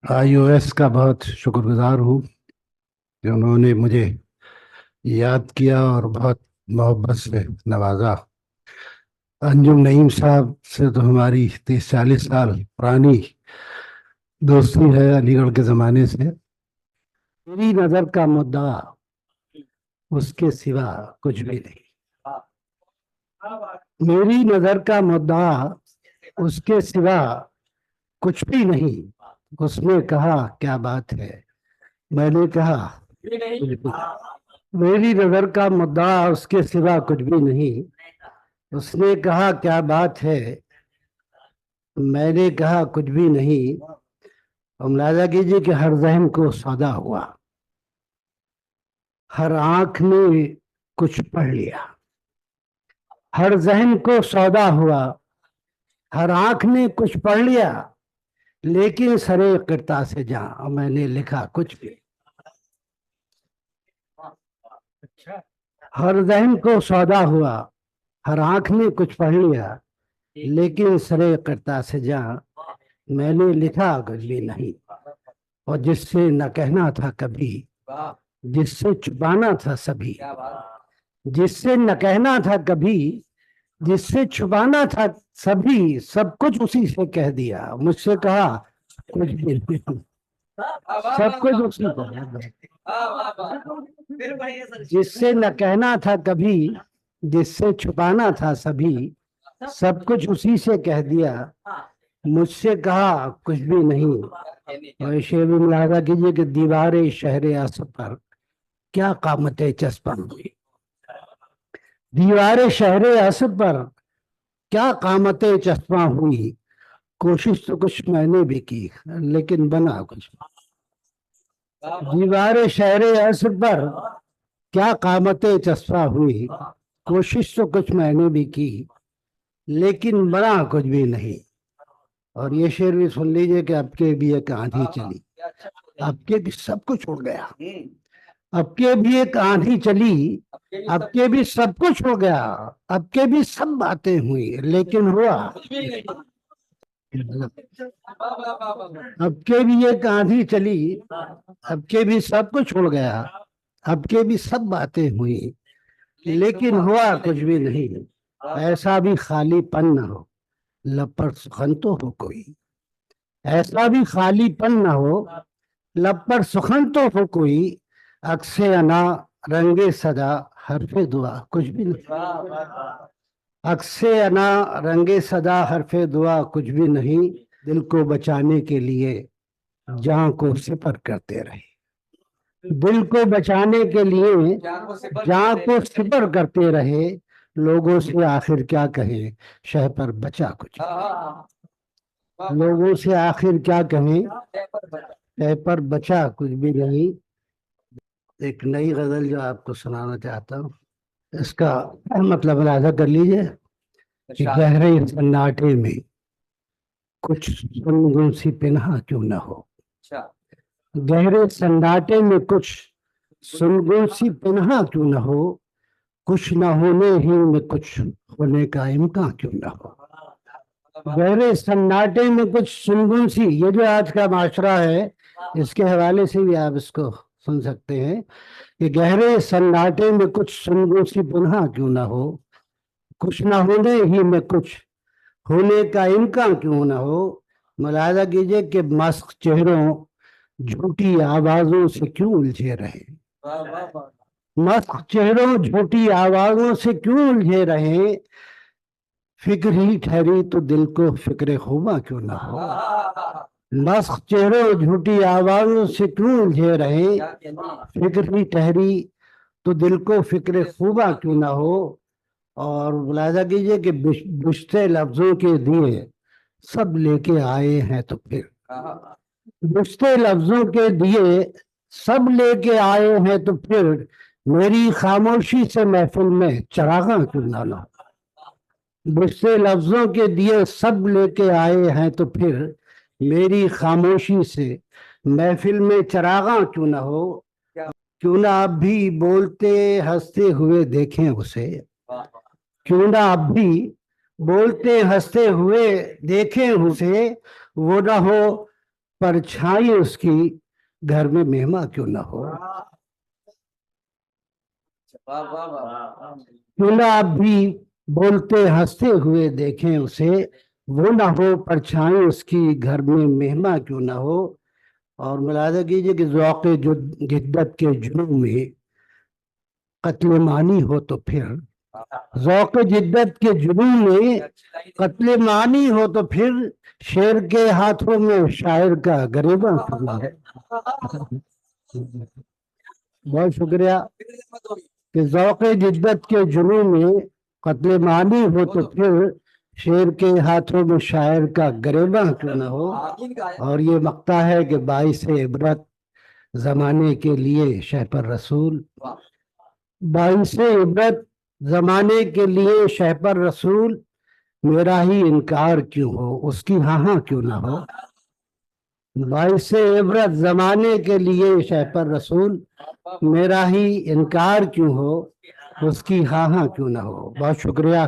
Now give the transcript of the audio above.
iOS का बहुत शुक्रगुजार हूँ कि उन्होंने मुझे याद किया और बहुत मोहब्बत से नवाजा। अंजुम नईम साहब से तो हमारी 30-40 साल पुरानी दोस्ती है, अलीगढ़ के ज़माने से। मेरी नज़र का मुद्दा उसके सिवा कुछ भी नहीं। मेरी नज़र का मुद्दा उसके सिवा कुछ भी नहीं। उसने कहा क्या बात है, मैंने कहा कुछ भी। मेरी नजर का मुद्दा उसके सिवा कुछ भी नहीं। उसने कहा क्या बात है, मैंने कहा कुछ भी नहीं। और मुलाजा कीजिए कि हर जहन को सौदा हुआ, हर आंख ने कुछ पढ़ लिया। हर जहन को सौदा हुआ, हर आंख ने कुछ पढ़ लिया, लेकिन सरे किरता से जहां मैंने लिखा कुछ भी। हर जहन को सौदा हुआ, हर आंख ने कुछ पढ़ लिया, लेकिन सरे किरता से जहां मैंने लिखा कुछ भी नहीं। और जिससे न कहना था कभी, जिससे छुपाना था सभी। जिससे न कहना था कभी, जिससे छुपाना था सभी, सब कुछ उसी से कह दिया। मुझसे कहा कुछ भी नहीं, सब कुछ उसी को कह दिया। जिससे न कहना था कभी, जिससे छुपाना था सभी, सब कुछ उसी से कह दिया। मुझसे कहा कुछ भी नहीं। और शेर भी मुलाहजा कीजिए कि दीवार शहर आसफ पर क्या कामत चस्पा हुई। दीवार शहर आसफ पर क्या कामत चस्पा हुई। कोशिश तो कुछ मैंने भी की, लेकिन बना कुछ। दीवार शहर आसफ पर क्या कामत चस्पा हुई। कोशिश तो कुछ मैंने भी की, लेकिन बना कुछ भी नहीं। और ये शेर भी सुन लीजिए कि आपके भी एक आंधी चली, आपके भी सब कुछ उड़ गया। आपके भी एक आंधी चली, आपके भी सब कुछ हो गया। आपके भी सब बातें हुई, लेकिन हुआ। आपके भी एक आंधी चली, आपके भी सब कुछ उड़ गया। आपके भी सब बातें हुई, लेकिन हुआ कुछ भी नहीं। ऐसा भी खालीपन न हो, लब पर सुखन तो हो कोई। ऐसा भी खालीपन न हो, लब पर सुखन तो हो कोई। अक्से अना रंगे सदा हरफे दुआ कुछ भी नहीं। अक्से अना रंगे सदा हरफे दुआ कुछ भी नहीं। दिल को बचाने के लिए जान को सिपर करते रहे। दिल को बचाने के लिए जान को सिपर करते रहे। लोगों से आखिर क्या कहें, शह पर बचा कुछ। लोगों से आखिर क्या कहें, शह पर बचा कुछ भी नहीं। एक नई गजल जो आपको सुनाना चाहता हूँ, इसका मतलब अंदाजा कर लीजिए कि गहरे सन्नाटे में कुछ गुनगुन सी पिन्हा क्यों न हो। गहरे सन्नाटे में कुछ सुनगुन सी पिन्हा क्यों न हो। कुछ न होने ही में कुछ होने का इम्कान क्यों न हो। गहरे सन्नाटे में कुछ सुनगुन सी, ये जो आज का माशरा है, इसके हवाले से भी आप इसको सुन सकते हैं कि गहरे सन्नाटे में कुछ सुनगुन सी पुनः क्यों ना हो। कुछ न होने ही में कुछ होने का इम्कान क्यों ना हो। मुलाहाजा कीजिए कि मस्क चेहरों झूठी आवाजों से क्यों उलझे रहे। मस्क चेहरों झूठी आवाजों से क्यों उलझे रहे। फिक्र ही ठहरी तो दिल को फिक्र खुबा क्यों ना हो। मस्क चेहरों झूठी आवाजों से क्यों उलझे रहे। फिक्र ही ठहरी तो दिल को फिक्र खुबा क्यों ना हो। और मुलाजा कीजिए कि बुझते लफ्जों के दिए सब लेके आए हैं तो फिर। बुझते लफ्जों के दिए सब लेके आए हैं तो फिर मेरी खामोशी से महफिल में चरागा क्यों ना ला। बुझते लफ्जों के दिए सब लेके आए हैं तो फिर मेरी खामोशी से महफिल में चरागा क्यों ना हो। क्यों ना आप भी बोलते हंसते हुए देखें उसे। क्यों ना आप भी बोलते हंसते हुए देखें उसे। वो ना हो परछाई उसकी घर में मेहमा क्यों ना हो। क्यों ना आप भी बोलते हंसते हुए देखें उसे, वो ना हो परछाई उसकी घर में मेहमा क्यों ना हो। और मुलाहिजा कीजिए कि ज़ौक़ जिद्दत के जुनून में कत्ल मानी हो तो फिर, ज़ौक़ जिद्दत के जुनून में कत्ल मानी हो तो फिर शेर के हाथों में शायर का गरेबा क्यों ना हो। बहुत शुक्रिया। कि ज़ौक़ जिद्दत के जुनून में कत्ल मानी हो तो फिर शेर के हाथों में शायर का गरेबा क्यों ना हो। और ये मक्ता है कि बाइस इबरत जमाने के लिए शहपर रसूल, बाइस इबरत जमाने के लिए शहपर रसूल, मेरा ही इनकार क्यों हो उसकी हाँ हाँ क्यों ना हो। बाइस इबरत जमाने के लिए शहपर रसूल, मेरा ही इनकार क्यों हो उसकी हाँ हाँ क्यों ना हो। बहुत शुक्रिया।